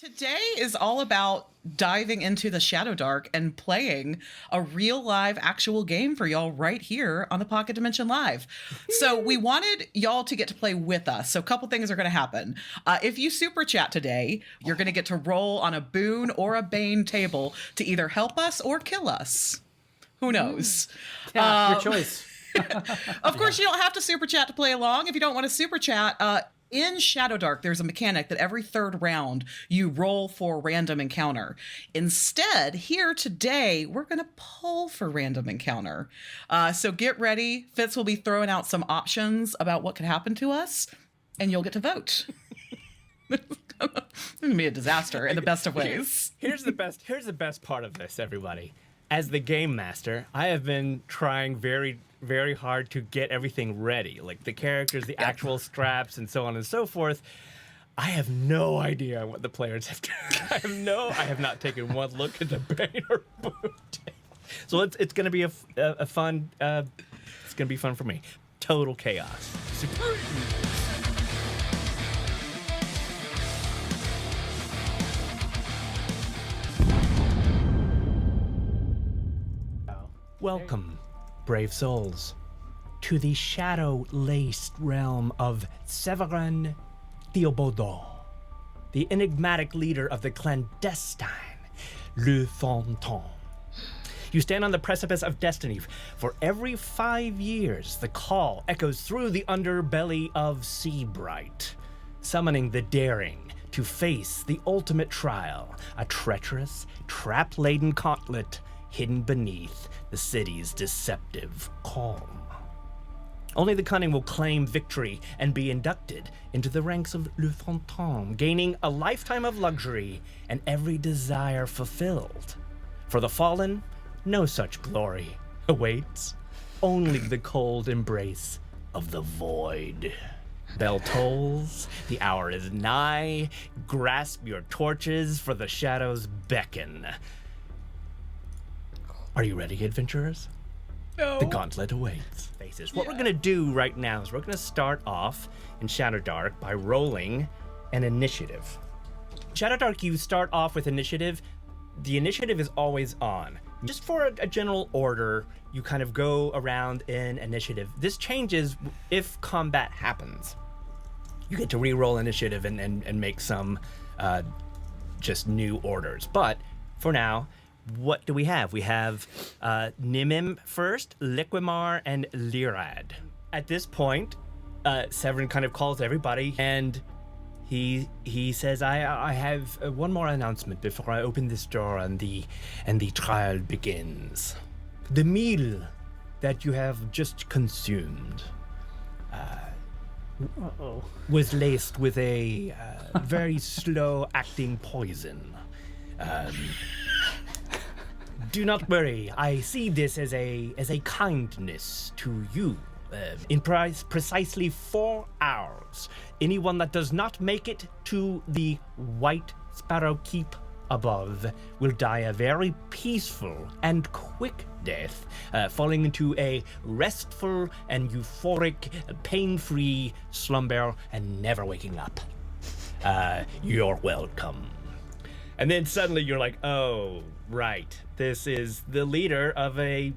Today is all about diving into the Shadowdark and playing a real live actual game for y'all right here on the Pocket Dimension Live. So we wanted y'all to get to play with us. So a couple things are going to happen. If you super chat today, you're going to get to roll on a boon or a bane table to either help us or kill us. Who knows? Yeah, your choice. Of course, you don't have to super chat to play along. If you don't want to super chat, in Shadowdark, there's a mechanic that every third round you roll for random encounter. Instead, here today, we're going to pull for random encounter. So get ready. Fitz will be throwing out some options about what could happen to us, and you'll get to vote. It's going to be a disaster in the best of ways. Here's the best part of this, everybody. As the game master, I have been trying very, very hard to get everything ready, like the characters, the actual straps, and so on and so forth. I have no idea what the players have done. I have not taken one look at the Bane or Boon. So it's going to be a fun. It's going to be fun for me. Total chaos. Supreme. Welcome, brave souls, to the shadow-laced realm of Severin Theobodo, the enigmatic leader of the clandestine Le Fantôme. You stand on the precipice of destiny. For every 5 years, the call echoes through the underbelly of Seabright, summoning the daring to face the ultimate trial, a treacherous, trap-laden gauntlet hidden beneath the city's deceptive calm. Only the cunning will claim victory and be inducted into the ranks of Le Fantôme, gaining a lifetime of luxury and every desire fulfilled. For the fallen, no such glory awaits, only the cold embrace of the void. Bell tolls, the hour is nigh, grasp your torches for the shadows beckon. Are you ready, adventurers? No. The gauntlet awaits. Faces. What we're going to do right now is we're going to start off in Shadowdark by rolling an initiative. Shadowdark, you start off with initiative. The initiative is always on. Just for a general order, you kind of go around in initiative. This changes if combat happens. You get to re-roll initiative and make some just new orders. But for now, what do we have? We have Nimim first, Liquimar, and Lirad. At this point, Severin kind of calls everybody, and he says, I have one more announcement before I open this door and the trial begins. The meal that you have just consumed was laced with a very slow-acting poison. Do not worry. I see this as a kindness to you. In precisely 4 hours, anyone that does not make it to the White Sparrow Keep above will die a very peaceful and quick death, falling into a restful and euphoric, pain-free slumber and never waking up. You're welcome. And then suddenly you're like, oh, right. This is the leader of a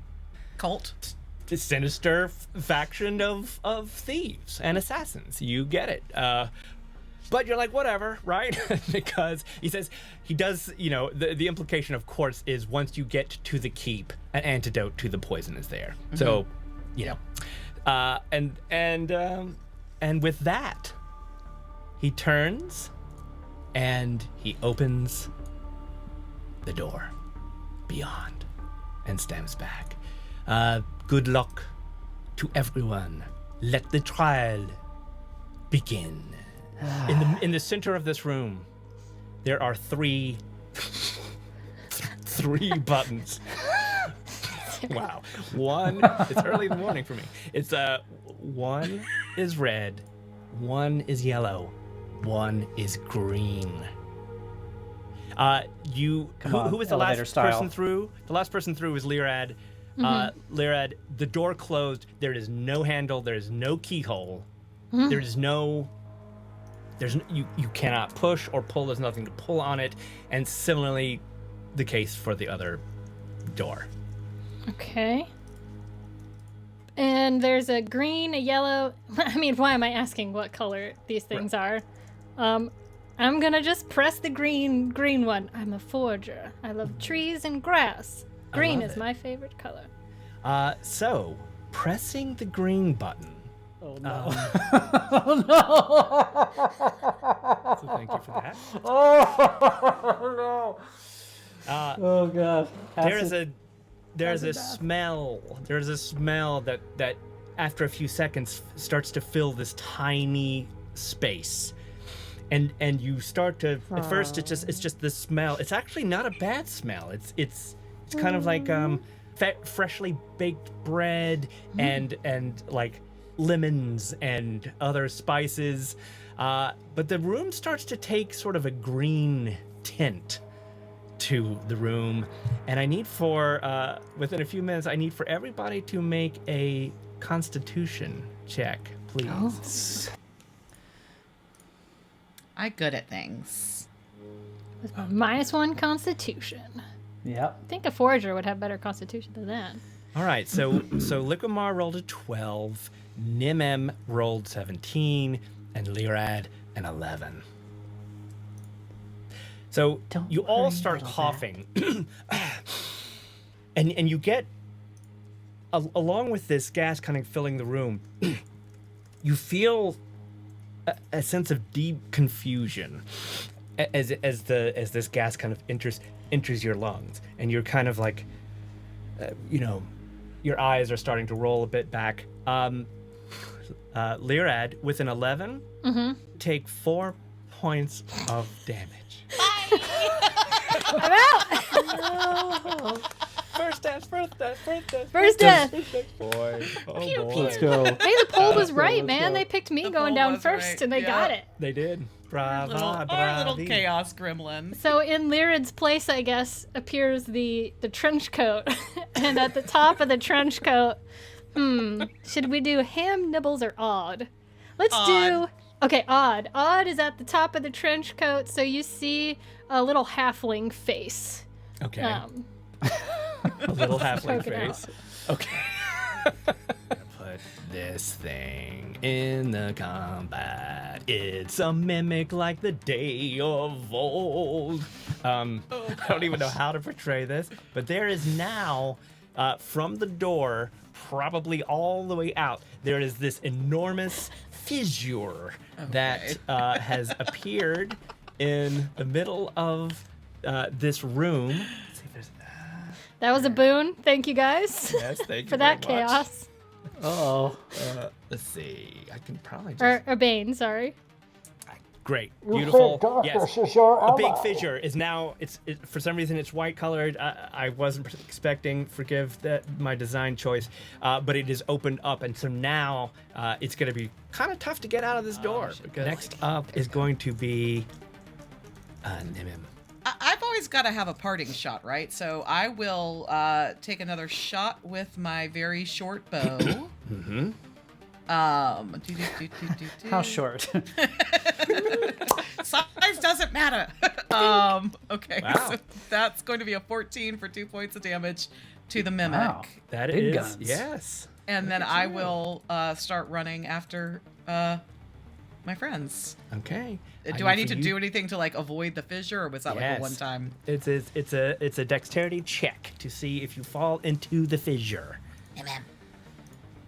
Cult. Sinister faction of thieves and assassins. You get it. But you're like, whatever, right? Because he says he does, the implication, of course, is once you get to the keep, an antidote to the poison is there. Mm-hmm. So, and with that, he turns and he opens the door beyond and steps back. Good luck to everyone. Let the trial begin. In the center of this room, there are three buttons. Wow. One, it's early in the morning for me. It's one is red, one is yellow, one is green. Who was the last person through? The last person through was Lirad. Lirad, the door closed. There is no handle. There is no keyhole. There is no you cannot push or pull. There's nothing to pull on it, and similarly, the case for the other door. Okay. And there's a green, a yellow. I mean, why am I asking what color these things are? I'm gonna just press the green one. I'm a forger. I love trees and grass. Green is my favorite color. So pressing the green button. Oh no! Oh no! So thank you for that. Oh no! Oh god! There's a smell. There's a smell that after a few seconds starts to fill this tiny space. And you start to at first it's just the smell. It's actually not a bad smell. It's kind of like freshly baked bread and like lemons and other spices. But the room starts to take sort of a green tint to the room, and I need for within a few minutes I need for everybody to make a Constitution check, please. I'm good at things. With my -1 Constitution. Yep. I think a forger would have better Constitution than that. All right, so Liquimar rolled a 12, Nimem rolled 17, and Lirad an 11. So you all start coughing, and you get, along with this gas kind of filling the room, you feel a sense of deep confusion as this gas kind of enters your lungs, and you're kind of like, your eyes are starting to roll a bit back. Lirad, with an 11, take 4 points of damage. I'm out! First death. First death. Boy. Oh, Pew, boy. pew. Let's go. Hey, the poll was right, man. go. They picked me The going poll down was first, right. and they got it. They did. Brava, Our little bravi. chaos gremlin. So in Lyrid's place, I guess, appears the trench coat. And at the top of the trench coat, should we do ham, nibbles, or odd? Let's do... Okay, odd. Odd is at the top of the trench coat, so you see a little halfling face. Okay. A little halfling poking out. face. Okay. Put this thing in the combat. It's a mimic like the day of old. I don't even know how to portray this, but there is now, from the door, probably all the way out, there is this enormous fissure that has appeared in the middle of this room. Let's see if there's... That was a boon. Thank you, guys. Yes, thank you for very that much. chaos. Uh-oh. Let's see. I can probably just... Or Bane, sorry. Great. You Beautiful. said darkness Yes. is your A big ally. fissure is now, for some reason it's white colored. I wasn't expecting, forgive my design choice, but it is opened up, and so now it's going to be kind of tough to get out of this door. Next up is going to be Nimim. I've always got to have a parting shot, right? So I will take another shot with my very short bow. Mm-hmm. How short? Size doesn't matter. Okay, Wow. so that's going to be a 14 for 2 points of damage to the mimic. Wow. That Big is, guns. yes. And then I will start running after my friends. Okay. Do I need to do anything to like avoid the fissure, or was that like Yes. a one time? It's a dexterity check to see if you fall into the fissure.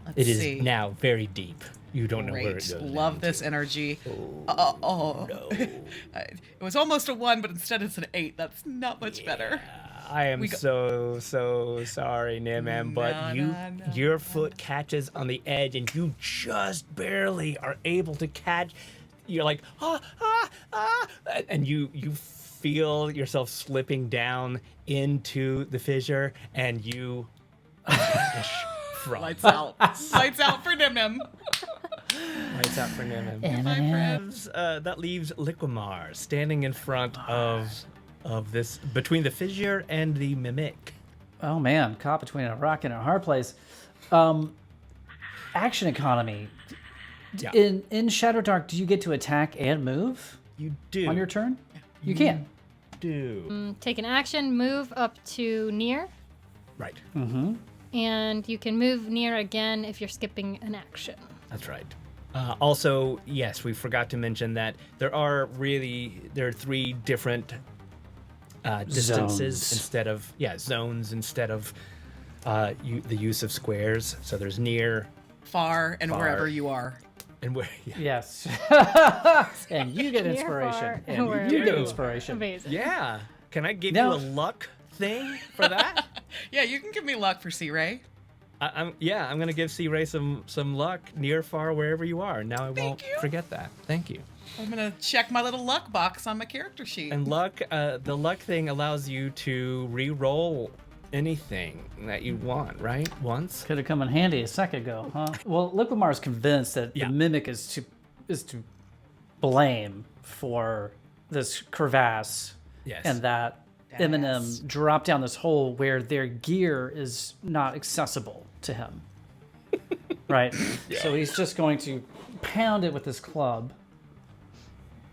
Let's It is see. now very deep. You don't know where it Great. goes. Love this energy. No. It was almost a 1, but instead it's an 8. That's not much better. I am so sorry, Nimem, but your foot catches on the edge and you just barely are able to catch. You're like, and you feel yourself slipping down into the fissure, and you from. Lights out. Lights out for Nimnim. Lights out for Nimem. My friends. That leaves Liquimar standing in front of this, between the fissure and the mimic. Oh man, caught between a rock and a hard place. Action economy. Yeah. In Shadowdark, do you get to attack and move You do. on your turn? You can. do. Take an action, move up to near, Right. and you can move near again if you're skipping an action. That's right. Also, yes, we forgot to mention that there are 3 different distances Zones. instead of zones instead of the use of squares. So there's near Far and Far. wherever you are. and where. Yes. And you get Near, inspiration. far, And wherever you get you are. inspiration. Amazing. Yeah. Can I give No. you a luck thing for that? Yeah, you can give me luck for C-Ray. I'm gonna give C Ray some luck near, far, wherever you are. Now I won't you. forget that. Thank you. I'm gonna check my little luck box on my character sheet. And luck, the luck thing allows you to re-roll anything that you want, right? Once. Could have come in handy a second ago, huh? Well, Liquimar is convinced that Yeah. the mimic is to blame for this crevasse, Yes. and that Yes. Eminem dropped down this hole where their gear is not accessible to him. Right. So he's just going to pound it with his club.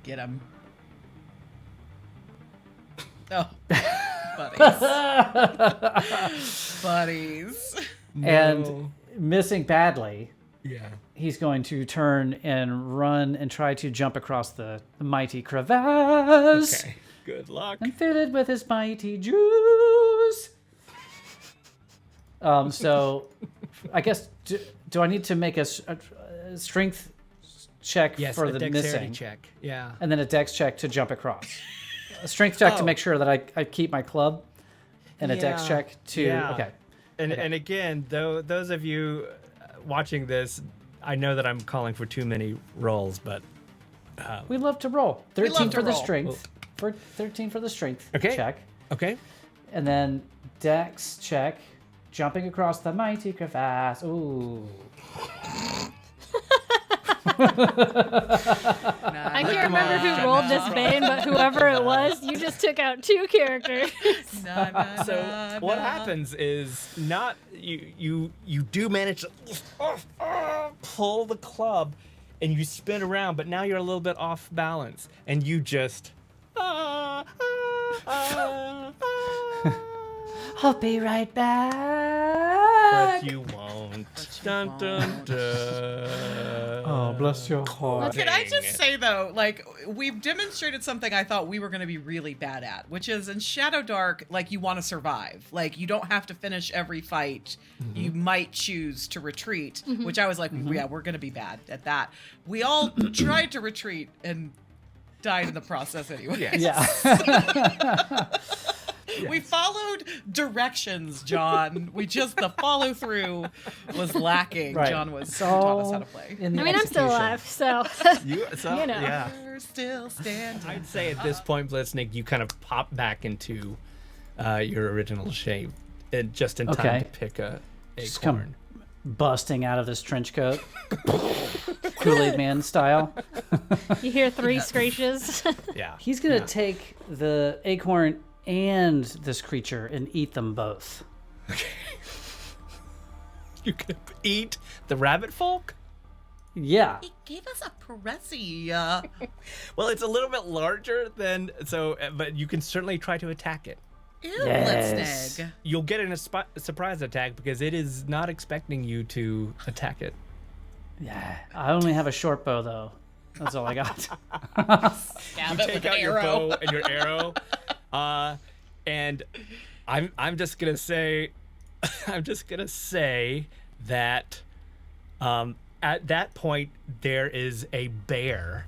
Get him. Oh, buddies. Buddies. And missing badly, Yeah. he's going to turn and run and try to jump across the mighty crevasse. Okay. Good luck. And fitted with his mighty juice. So, I guess do I need to make a strength check Yes, for a the dexterity missing, check. Yeah. and then a dex check to jump across? A strength check to Oh. make sure that I keep my club, and a dex Yeah, check to yeah. okay. And again, though, those of you watching this, I know that I'm calling for too many rolls, but We love to roll. 13 love to for the roll. strength. For 13 for the strength Okay. check, okay. and then dex check, jumping across the mighty crevasse. Ooh. I can't remember who rolled this Bane, but whoever it was, you just took out 2 characters. So what happens is not you do manage to pull the club and you spin around, but now you're a little bit off balance and you just I'll be right back. but you won't. Dun, dun, dun. Oh, bless your heart. Can I Dang just it. say though, like we've demonstrated something I thought we were going to be really bad at, which is in Shadowdark, like you want to survive. Like you don't have to finish every fight. You might choose to retreat, which I was like, yeah, we're going to be bad at that. We all tried to retreat and died in the process anyway. Yes. Yeah. We followed directions, John. We just the follow through was lacking. Right. John was It's taught us all how to play. in the I mean, I'm still execution. alive, so You know. Yeah. We're still standing. I'd say at this point, Blitznik, you kind of pop back into your original shape, and just in time Okay. to pick a Just come acorn. busting out of this trench coat, Kool-Aid Man style. you hear 3 screeches. Yeah. He's gonna take the acorn and this creature and eat them both. You could eat the rabbit folk? Yeah. He gave us a Prezi. Well, it's a little bit larger than but you can certainly try to attack it. Ew, Yes. Blitznig. You'll get a surprise attack because it is not expecting you to attack it. Yeah. I only have a short bow though. That's all I got. Stab it Take with an out your arrow. bow and your arrow, and I'm just gonna say, that at that point there is a bear.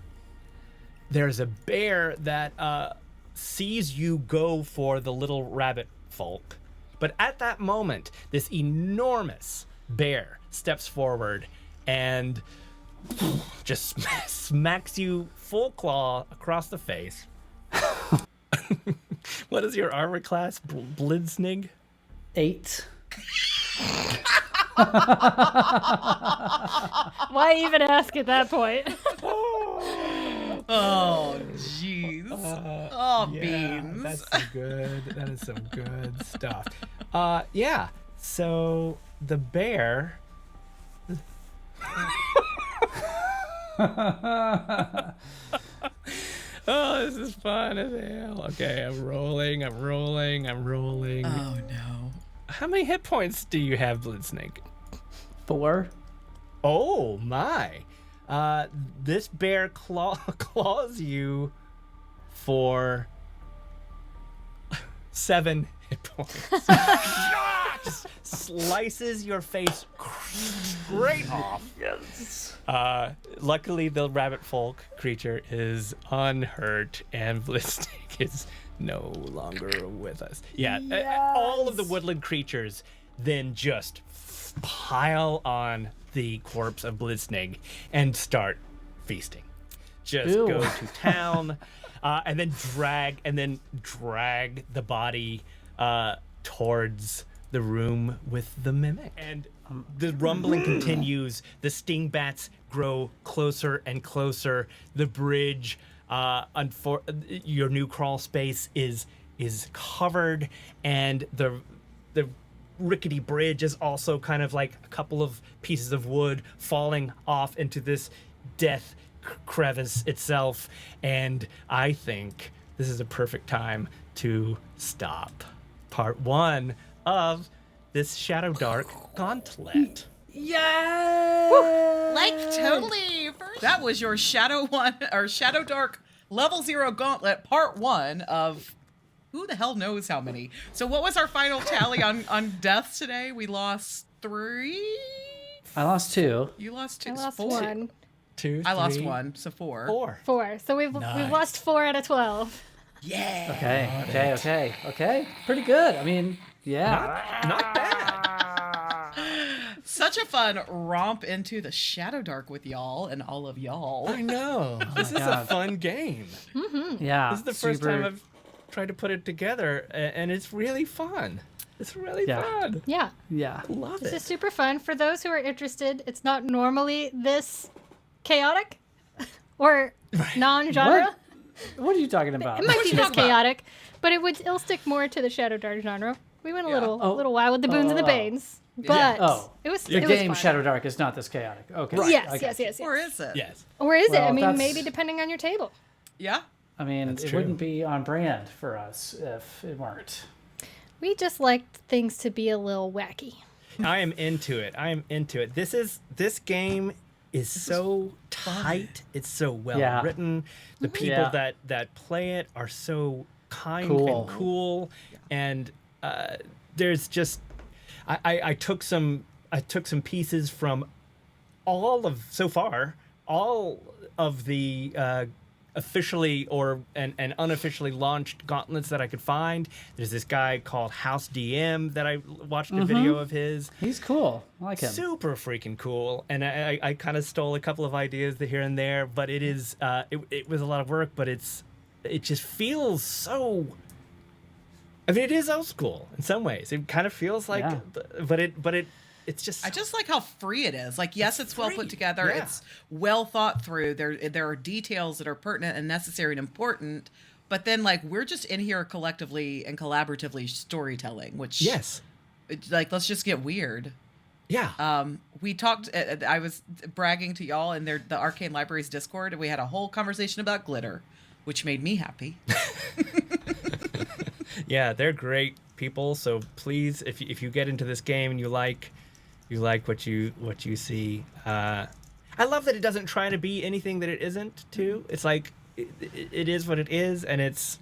There's a bear that sees you go for the little rabbit folk, but at that moment, this enormous bear steps forward and just smacks you full claw across the face. What is your armor class, Blitznig? 8. Why even ask at that point? Oh, jeez. Oh, beans. That's some good. That is some good stuff. Yeah. So the bear. Oh, this is fun as hell. Okay, I'm rolling. Oh no. How many hit points do you have, Blitznake? 4. Oh my. This bear claws you for 7 hit points. Just slices your face straight off. Yes. Luckily, the rabbit folk creature is unhurt, and Blitznake is no longer with us. Yeah, all of the woodland creatures then just pile on the corpse of Blitznake and start feasting. Just Ew. go to town, and then drag the body towards the room with the mimic. And the rumbling continues. The sting bats grow closer and closer. The bridge, your new crawl space is covered, and the rickety bridge is also kind of like a couple of pieces of wood falling off into this death crevice itself. And I think this is a perfect time to stop part 1 of this Shadowdark gauntlet. Yeah. Like totally. That was your Shadowdark level 0 gauntlet part 1 of who the hell knows how many. So what was our final tally on deaths today? We lost 3. I lost 2. You lost 2. I lost 4. 1. 2, I lost 3, 1, so 4. 4. 4. So we've lost 4 out of 12. Yeah. Okay. Pretty good. I mean, yeah. Not bad. Such a fun romp into the Shadowdark with y'all and all of y'all. I know. This is a God. fun game. Yeah. This is the first time I've tried to put it together, and it's really fun. It's really fun. Yeah. Yeah. Love This it. is super fun. For those who are interested, it's not normally this chaotic or non-genre. What are you talking about? It might be you this talking about? chaotic, but it'll stick more to the Shadowdark genre. We went a Yeah. little wild with the Boons and the Banes, but it was The it game was fun. Shadowdark is not this chaotic. Okay. Yes. Or is it? Yes. Or is it? Well, I mean, that's- maybe depending on your table. Yeah? I mean, That's it true. wouldn't be on brand for us if it weren't. We just liked things to be a little wacky. I am into it. This game is so tight. It's so well written. The people that play it are so kind and cool. And there's just I took some pieces from all of the officially and unofficially launched gauntlets that I could find. There's this guy called House DM that I watched a video of his. He's cool. I like him. Super freaking cool. And I kind of stole a couple of ideas here and there, but it is it was a lot of work, but it just feels so. I mean, it is old school in some ways. It kind of feels like, but it's just. I just like how free it is. Like, yes, it's well free. put together. Yeah. It's well thought through. There are details that are pertinent and necessary and important. But then, like, we're just in here collectively and collaboratively storytelling, which like, let's just get weird. Yeah. We talked. I was bragging to y'all in the Arcane Libraries Discord, and we had a whole conversation about glitter, which made me happy. Yeah, they're great people. So please, if you get into this game and you like what you see, I love that it doesn't try to be anything that it isn't. Too, it's like it is what it is, and it's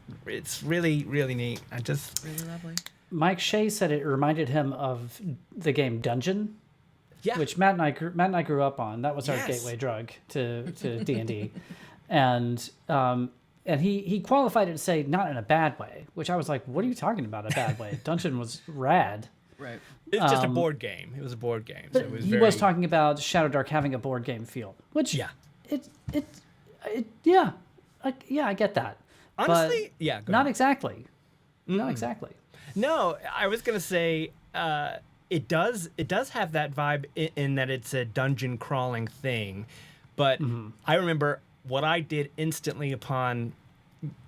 really really neat. Really lovely. Mike Shea said it reminded him of the game Dungeon, which Matt and I grew up on. That was our gateway drug to D&D, and he qualified it to say not in a bad way, which I was like, what are you talking about, a bad way? Dungeon was rad. Right. It's just a board game. It was a board game. So But it was he very... was talking about Shadowdark having a board game feel, which I get that. Honestly, but go not ahead. exactly. Not exactly. No, I was gonna say it does have that vibe in that it's a dungeon crawling thing, but I remember what I did instantly upon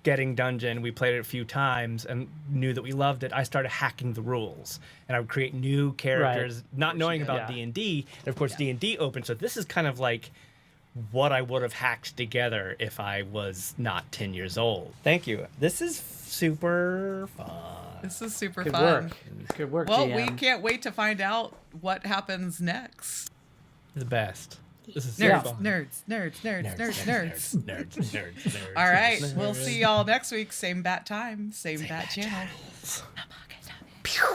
getting Dungeon. We played it a few times and knew that we loved it. I started hacking the rules, and I would create new characters, not knowing about D&D. And of course, D&D opened, so this is kind of like what I would have hacked together if I was not 10 years old. Thank you. This is super fun. This is super Good fun. work. Good work, Well, GM. we can't wait to find out what happens next. The best. This is Nerds, so fun. nerds. Nerds. All right, we'll see y'all next week. Same bat time, same bat channel. Pew!